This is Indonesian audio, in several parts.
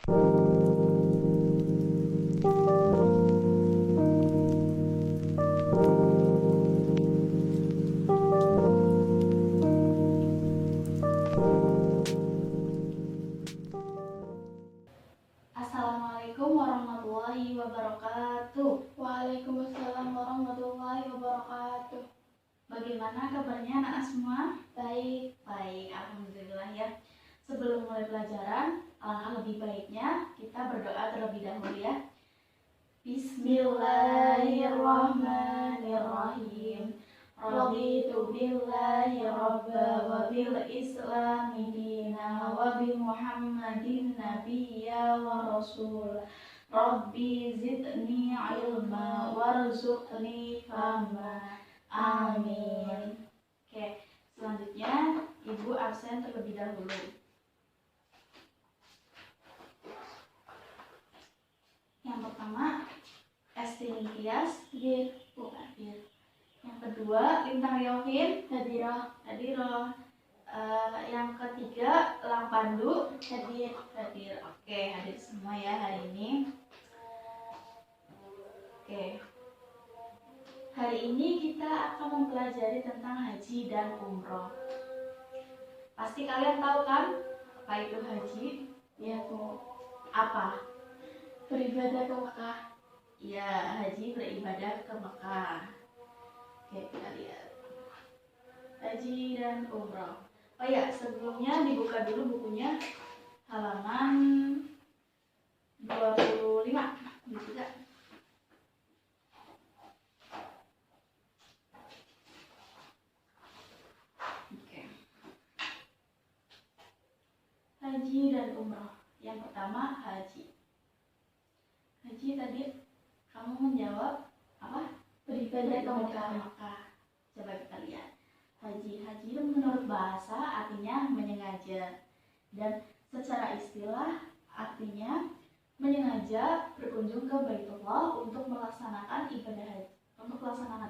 Assalamualaikum warahmatullahi wabarakatuh. Waalaikumsalam warahmatullahi wabarakatuh. Bagaimana kabarnya anak-anak semua? Baik. Alhamdulillah ya. Sebelum mulai pelajaran, alangkah lebih baiknya kita berdoa terlebih dahulu ya. Bismillahirrahmanirrahim. Raditu billahi rabba wa bil islami dina wa bi muhammadin nabiyya wa rasul. Rabbi zidni ilma warzuqni fahma. Amin. Oke, selanjutnya Ibu absen terlebih dahulu. Yang pertama Esti Nikias hadir. Yang kedua Lintang Yovin Hadirah. Yang ketiga Lang Pandu Hadir. Oke, hadir semua ya hari ini. Oke. Hari ini kita akan mempelajari tentang haji dan umroh. Pasti kalian tahu kan apa itu haji? Ya, Bu. Apa? Beribadah ke Mekah. Ya, haji beribadah ke Mekah. Oke, kita lihat. Haji dan umroh. Oh ya, sebelumnya dibuka dulu bukunya halaman 25. Gitu gak? Oke. Haji dan umroh. Yang pertama haji. Haji tadi kamu menjawab apa? Beribadah ke Mekah. Coba kita lihat. Haji itu menurut bahasa artinya menyengaja, dan secara istilah artinya menyengaja berkunjung ke Baitullah untuk melaksanakan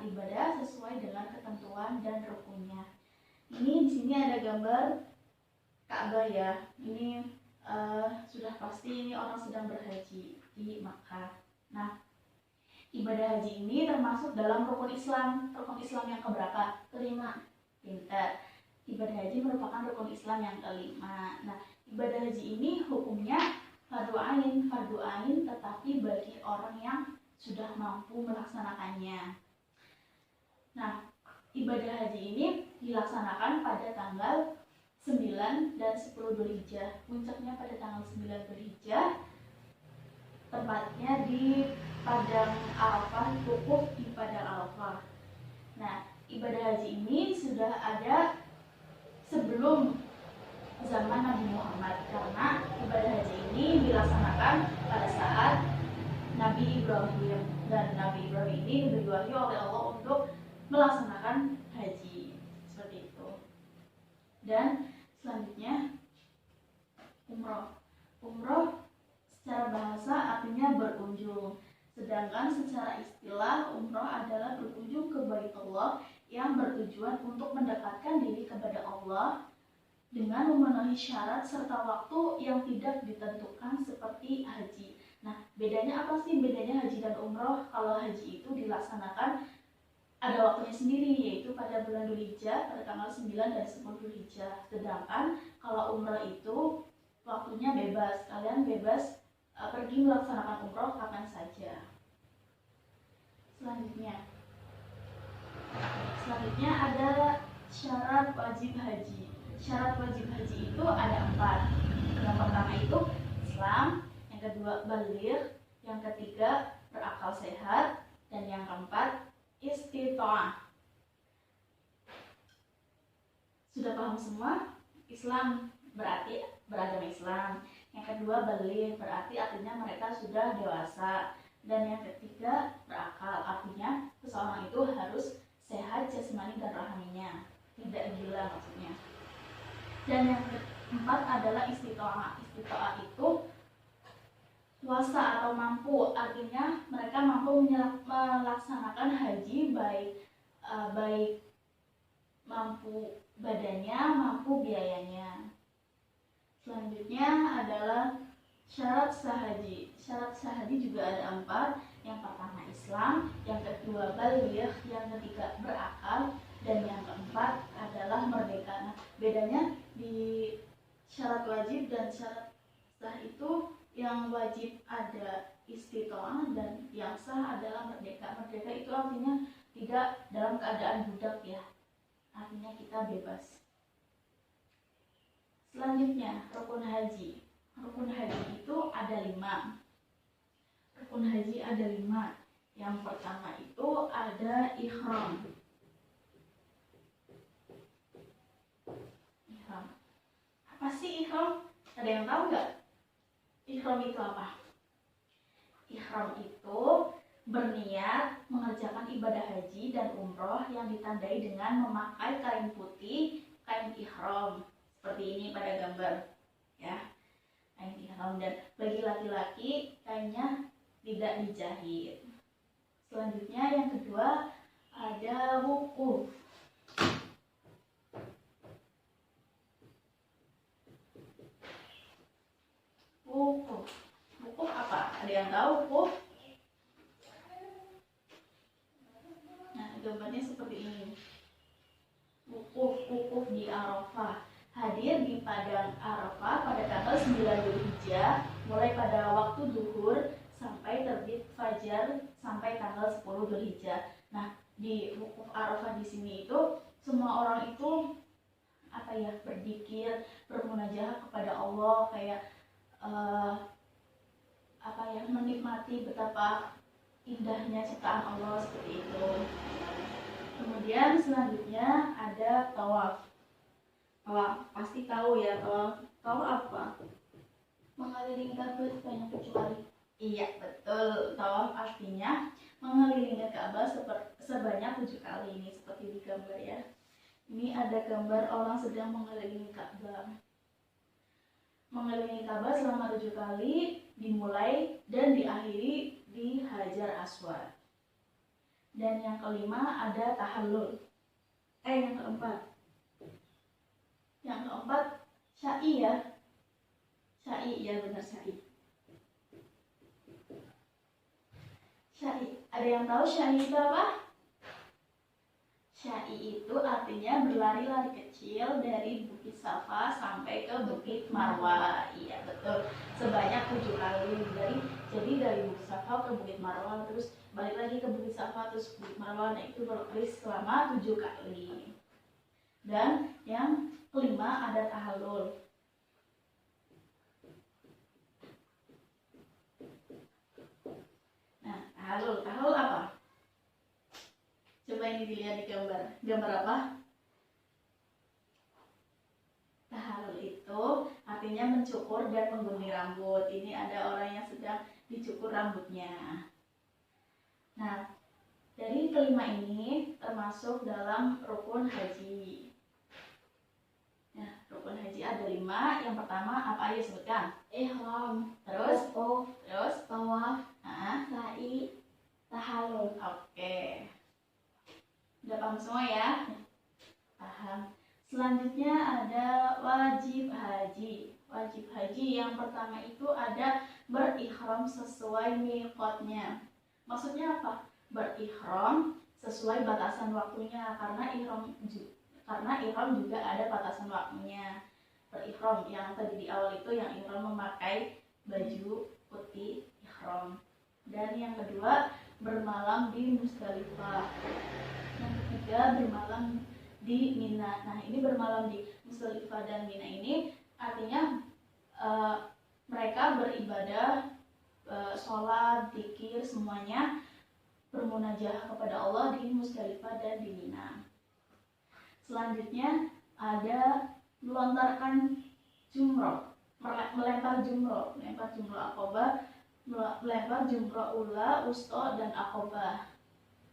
ibadah sesuai dengan ketentuan dan rukunnya. Ini di sini ada gambar Ka'bah ya. Ini sudah pasti ini orang sedang berhaji di Makkah. Nah, ibadah haji ini termasuk dalam rukun Islam. Rukun Islam yang keberapa? Kelima. Pintar. Ibadah haji merupakan rukun Islam yang kelima. Nah, ibadah haji ini hukumnya fardu ain, tetapi bagi orang yang sudah mampu melaksanakannya. Nah, ibadah haji ini dilaksanakan pada tanggal 9 dan 10 Dzulhijjah. Puncaknya pada tanggal 9 Dzulhijjah. Tempatnya di Padang Arafah, wukuf di Padang Arafah. Nah, ibadah haji ini sudah ada sebelum zaman Nabi Muhammad, karena ibadah haji ini dilaksanakan pada saat Nabi Ibrahim, dan Nabi Ibrahim ini diberi wahyu oleh Allah untuk melaksanakan haji seperti itu. Dan selanjutnya umroh secara bahasa artinya berkunjung, sedangkan secara istilah umroh adalah berkunjung ke Baitullah yang bertujuan untuk mendekatkan diri kepada Allah dengan memenuhi syarat serta waktu yang tidak ditentukan seperti haji. Nah, bedanya apa sih bedanya haji dan umroh? Kalau haji itu dilaksanakan ada waktunya sendiri, yaitu pada bulan Dzulhijjah pada tanggal 9 dan 10 Dzulhijjah. Sedangkan kalau umroh itu waktunya bebas, kalian bebas pergi melaksanakan umroh kapan saja. Selanjutnya ada syarat wajib haji. Syarat wajib haji itu ada 4. Yang pertama itu Islam, yang kedua baligh, yang ketiga berakal sehat, dan yang keempat istita'ah. Sudah paham semua? Islam berarti beragama Islam. Yang kedua baligh, berarti artinya mereka sudah dewasa. Dan yang ketiga berakal, artinya seseorang itu harus sehat jasmani dan rohaninya, tidak gila maksudnya. Dan yang keempat adalah istita'ah. Istita'ah itu kuasa atau mampu, artinya mereka mampu melaksanakan haji baik mampu badannya, mampu biayanya. Selanjutnya adalah Syarat sah haji. Syarat sah haji juga ada 4. Yang pertama Islam, yang kedua baligh, yang ketiga berakal, dan yang keempat adalah merdeka. Nah, bedanya di syarat wajib dan syarat sah itu, yang wajib ada istitoah dan yang sah adalah merdeka. Merdeka itu artinya tidak dalam keadaan budak ya, artinya kita bebas. Selanjutnya rukun haji. Rukun haji itu ada 5. Rukun haji ada 5. Yang pertama itu ada ihram. Ihram. Apa sih ihram? Ada yang tahu nggak? Ihram itu apa? Ihram itu berniat mengerjakan ibadah haji dan umroh yang ditandai dengan memakai kain putih, kain ihram. Seperti ini pada gambar ya, kain ihram. Dan bagi laki-laki kainnya tidak dijahit. Selanjutnya yang kedua ada wukuf. Wukuf. Wukuf apa? Ada yang tahu wukuf? Nah, gambarnya seperti ini. Wukuf di Arafah. Hadir di padang Arafah pada tanggal 9 Dzulhijjah, mulai pada waktu zuhur sampai terbit fajar sampai tanggal 10 Dzulhijjah. Nah, di wukuf Arafah di sini itu semua orang itu berzikir, bermunajat kepada Allah, kayak menikmati betapa indahnya ciptaan Allah seperti itu. Kemudian selanjutnya ada tawaf. Tawaf pasti tahu ya, tawaf. Tawaf apa? Mengelilingi Ka'bah sebanyak 7 kali. Iya betul, tawaf artinya mengelilingi Ka'bah sebanyak 7 kali. Ini seperti di gambar ya. Ini ada gambar orang sedang mengelilingi Ka'bah. Mengelilingi Ka'bah selama 7 kali, dimulai dan diakhiri di Hajar Aswad. Dan yang kelima ada tahallul. Yang keempat. Yang keempat sya'i ya. Sya'i ya, benar sya'i. Sya'i. Ada yang tahu sya'i itu apa? Sya'i itu artinya berlari-lari kecil dari Bukit Safa sampai ke Bukit Marwah. Iya betul, sebanyak 7 kali. Jadi dari Bukit Safa ke Bukit Marwah, terus balik lagi ke Bukit Safa, terus Bukit Marwah. Nah, itu berlari selama 7 kali. Dan yang kelima ada tahallul. Nah, tahallul apa? Coba ini dilihat di gambar. Gambar apa? Tahallul itu artinya mencukur dan menggunting rambut. Ini ada orang yang sedang dicukur rambutnya. Nah, dari kelima ini termasuk dalam rukun haji. Nah, rukun haji ada 5. Yang pertama apa? Ayo sebutkan. Ihram, Terus? wukuf, Terus? tawaf, Nah, sa'i, tahallul. oke. Udah paham semua ya? Paham. Selanjutnya ada wajib haji. Wajib haji yang pertama itu ada berihram sesuai miqatnya. Maksudnya apa? Berihram sesuai batasan waktunya, karena ihram juga ada batasan waktunya. Berihram yang tadi di awal itu yang ihram memakai baju putih ihram. Dan yang kedua bermalam di Musdalifah. Yang ketiga bermalam di Mina. Nah, ini bermalam di Musdalifah dan Mina ini artinya mereka beribadah, sholat, zikir, semuanya bermunajah kepada Allah di Musdalifah dan di Mina. Selanjutnya ada melontarkan jumroh, melempar jumroh Aqobah, melempar jumroh ula, wusta, dan Aqobah.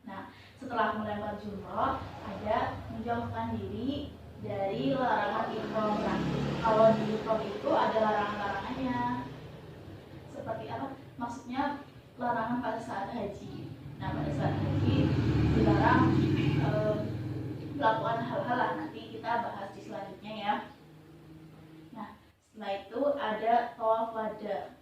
Nah, setelah melempar jumroh ada menjauhkan diri dari larangan ihram. Nah, kalau di ihram itu ada larangan-larangannya. Seperti apa? Maksudnya larangan pada saat haji. Nah, pada saat haji dilarang melakukan hal-hal, nanti kita bahas di selanjutnya ya. Nah, setelah itu ada tawaf wada.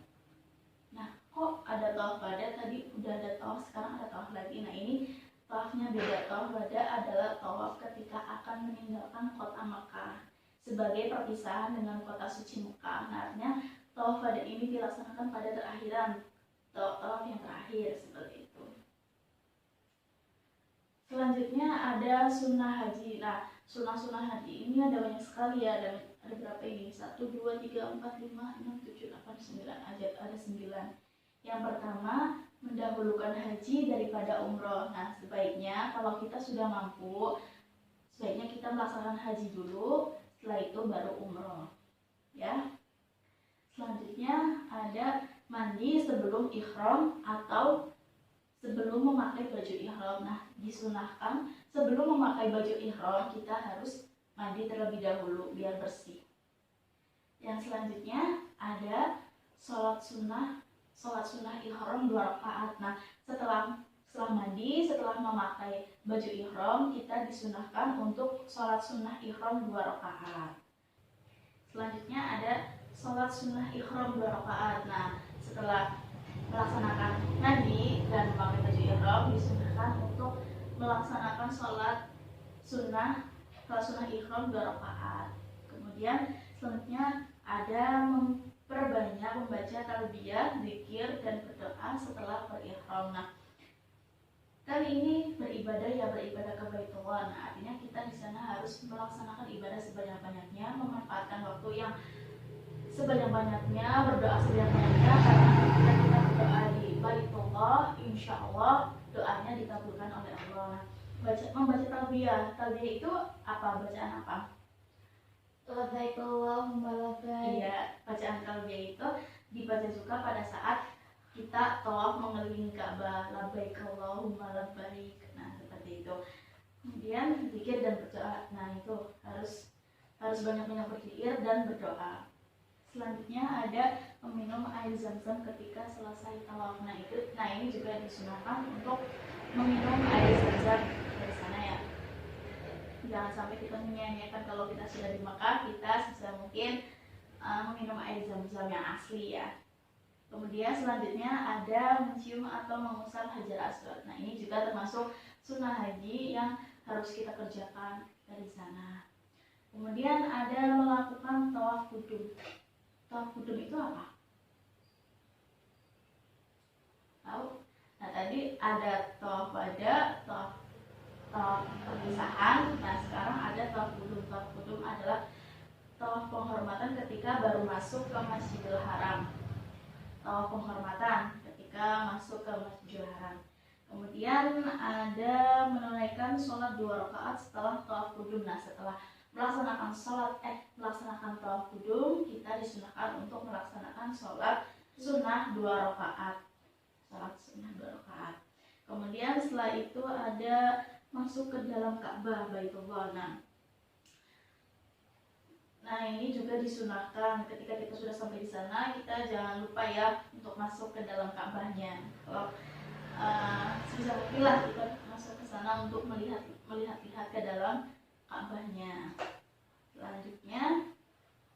kok ada tawaf wada, tadi udah ada tawaf, sekarang ada tawaf lagi. Nah ini tawafnya beda. Tawaf wada adalah tawaf ketika akan meninggalkan kota Mekah sebagai perpisahan dengan kota suci Mekah. Nah artinya tawaf wada ini dilaksanakan pada terakhiran tawaf yang terakhir, seperti itu. Selanjutnya ada sunnah haji. Nah sunnah haji ini ada banyak sekali ya, ada berapa ini? 1, 2, 3, 4, 5, 6, 7, 8, 9, ada 9. Yang pertama, mendahulukan haji daripada umroh. Nah sebaiknya kalau kita sudah mampu, sebaiknya kita melaksanakan haji dulu, setelah itu baru umroh ya. Selanjutnya ada mandi sebelum ihram atau sebelum memakai baju ihram. Nah disunahkan sebelum memakai baju ihram kita harus mandi terlebih dahulu biar bersih. Yang selanjutnya ada sholat sunnah ihram 2 rakaat. Nah setelah mandi, setelah memakai baju ihram, kita disunahkan untuk sholat sunnah ihram 2 rakaat. Selanjutnya ada sholat sunnah ihram 2 rakaat. Nah setelah melaksanakan mandi dan memakai baju ihram, disunahkan untuk melaksanakan sholat sunnah ihram 2 rakaat. Kemudian selanjutnya ada memperbanyak membaca talbiyah, zikir, dan berdoa setelah berihram. Nah kali ini beribadah ke Baitullah. Nah artinya kita di sana harus melaksanakan ibadah sebanyak-banyaknya, memanfaatkan waktu yang sebanyak-banyaknya, berdoa sebanyak-banyaknya, karena ketika kita berdoa di Baitullah, insya Allah doanya dikabulkan oleh Allah. Membaca talbiyah itu apa? Bacaan apa? Labbaik Allahumma labbaik. Iya, bacaan talbiyah itu dibaca juga pada saat kita tawaf mengelilingi Ka'bah, labbaik Allahumma labbaik. Nah seperti itu. Kemudian zikir dan berdoa. Nah itu harus banyak-banyak berzikir dan berdoa. Selanjutnya ada meminum air zam-zam ketika selesai tawaf. Nah ini juga disunahkan untuk meminum air zam-zam dari sana ya. Jangan sampai kita menyia-nyiakan kalau kita sudah di Makkah, kita sebisa mungkin meminum air zam-zam yang asli ya. Kemudian selanjutnya ada mencium atau mengusap hajar aswad. Nah ini juga termasuk sunnah haji yang harus kita kerjakan dari sana. Kemudian ada melakukan tawaf kudum. Tawaf kudum itu apa? Tahu? Nah tadi ada tawaf wada, tawaf perpisahan. Nah sekarang ada tawaf kudum. Tawaf kudum adalah tawaf penghormatan ketika baru masuk ke Masjidil Haram. Tawaf penghormatan ketika masuk ke Masjidil Haram. Kemudian ada menunaikan sholat 2 rakaat setelah tawaf kudum. Nah setelah melaksanakan tawaf kudum, kita disunahkan untuk melaksanakan sholat sunnah 2 rakaat. Kemudian setelah itu ada masuk ke dalam Ka'bah Baitullah. Nah ini juga disunahkan ketika kita sudah sampai di sana, kita jangan lupa ya untuk masuk ke dalam Ka'bahnya. Kalau sebisa mungkin lah kita masuk ke sana untuk melihat ke dalam Ka'bahnya. Selanjutnya,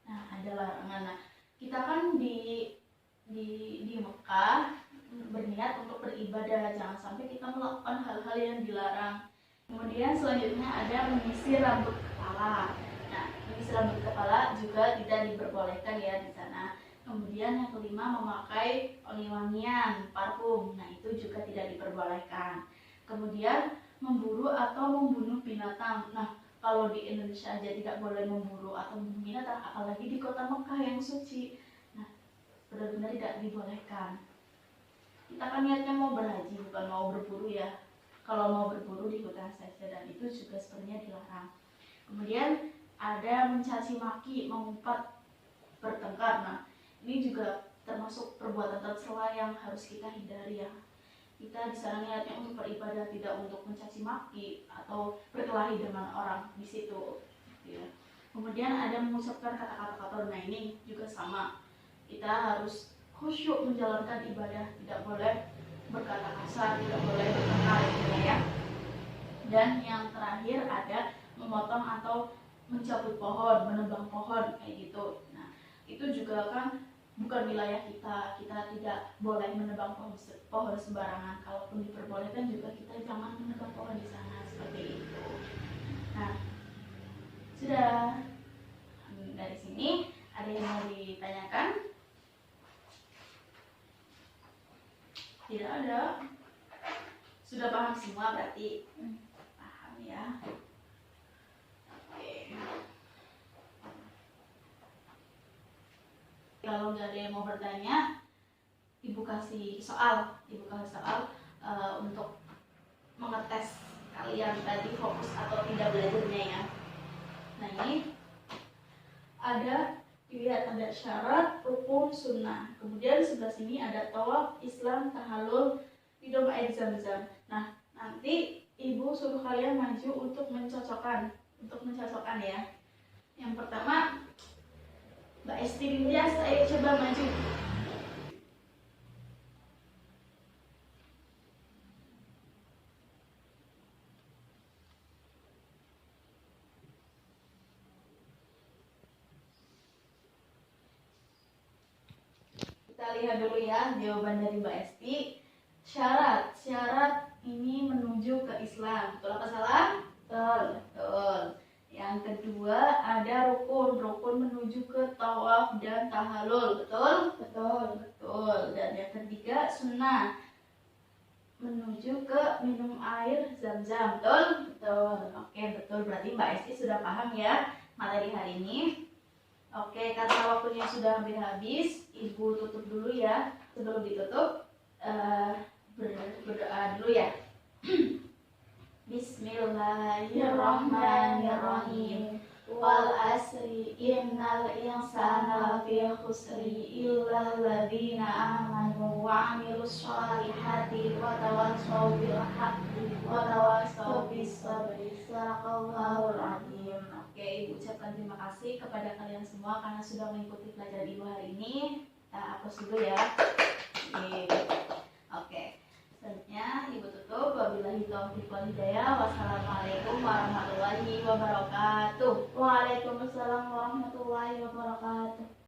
nah ada larangan. Nah kita kan di Mekah berniat untuk beribadah, jangan sampai kita melakukan hal-hal yang dilarang. Kemudian selanjutnya ada menyisir rambut kepala. Nah, menyisir rambut kepala juga tidak diperbolehkan ya di sana. Kemudian yang kelima, memakai wangi-wangian, parfum. Nah, itu juga tidak diperbolehkan. Kemudian memburu atau membunuh binatang. Nah, kalau di Indonesia aja tidak boleh memburu atau membunuh binatang, apalagi di kota Mekah yang suci. Nah, benar-benar tidak dibolehkan. Kita kan niatnya mau berhaji, bukan mau berburu ya. Kalau mau berburu di hutan saja, dan itu juga sebenarnya dilarang. Kemudian ada mencaci maki, mengumpat, bertengkar. Nah, ini juga termasuk perbuatan tercela yang harus kita hindari ya. Kita di sana niatnya untuk beribadah, tidak untuk mencaci maki atau berkelahi dengan orang di situ. Ya. Kemudian ada mengucapkan kata-kata kotor. Nah, ini juga sama. Kita harus khusyuk menjalankan ibadah, tidak boleh berkata kasar, tidak boleh bertengkar gitu ya. Dan yang terakhir ada memotong atau mencabut pohon, menebang pohon kayak gitu. Nah, itu juga kan bukan wilayah kita tidak boleh menebang pohon sembarangan. Kalaupun diperbolehkan juga kita jangan menebang pohon di sana, seperti itu. Nah, sudah. Dari sini ada yang mau ditanyakan? Tidak ada. Sudah paham semua berarti? Paham ya. Oke. Kalau nggak ada yang mau bertanya, Ibu kasih soal untuk mengetes kalian tadi fokus atau tidak belajarnya ya. Nah, ini dilihat ada syarat, rukun, sunnah. Kemudian sebelah sini ada tawaf, Islam, tahallul, minum air zam-zam. Nah, nanti Ibu suruh kalian maju untuk mencocokkan ya. Yang pertama, Mbak Esti Bintias, ayo coba maju. Kita lihat dulu ya jawaban dari Mbak Esti. Syarat ini menuju ke Islam. Betul apa salah? Betul. Yang kedua ada rukun menuju ke tawaf dan tahallul. Betul. Dan yang ketiga sunnah, menuju ke minum air zam-zam. Betul. Oke, betul. Berarti Mbak Esti sudah paham ya materi hari ini. Oke, karena waktunya sudah hampir habis, Ibu tutup dulu ya. Sebelum ditutup, berdoa dulu ya. Bismillahirrahmanirrahim. Wal asri innal insana lafi khusri illa alladziina aamanu wa 'amilus shalihati wa tawassaw bil haqqi wa tawassaw bis sabri. Shadaqallahul 'azim. Oke, Ibu ucapkan terima kasih kepada kalian semua karena sudah mengikuti pelajaran Ibu hari ini. Kita hapus dulu ya. Oke. Selanjutnya Ibu tutup. Wabillahi taufiq wal hidayah. Wassalamualaikum warahmatullahi wabarakatuh. Waalaikumsalam warahmatullahi wabarakatuh.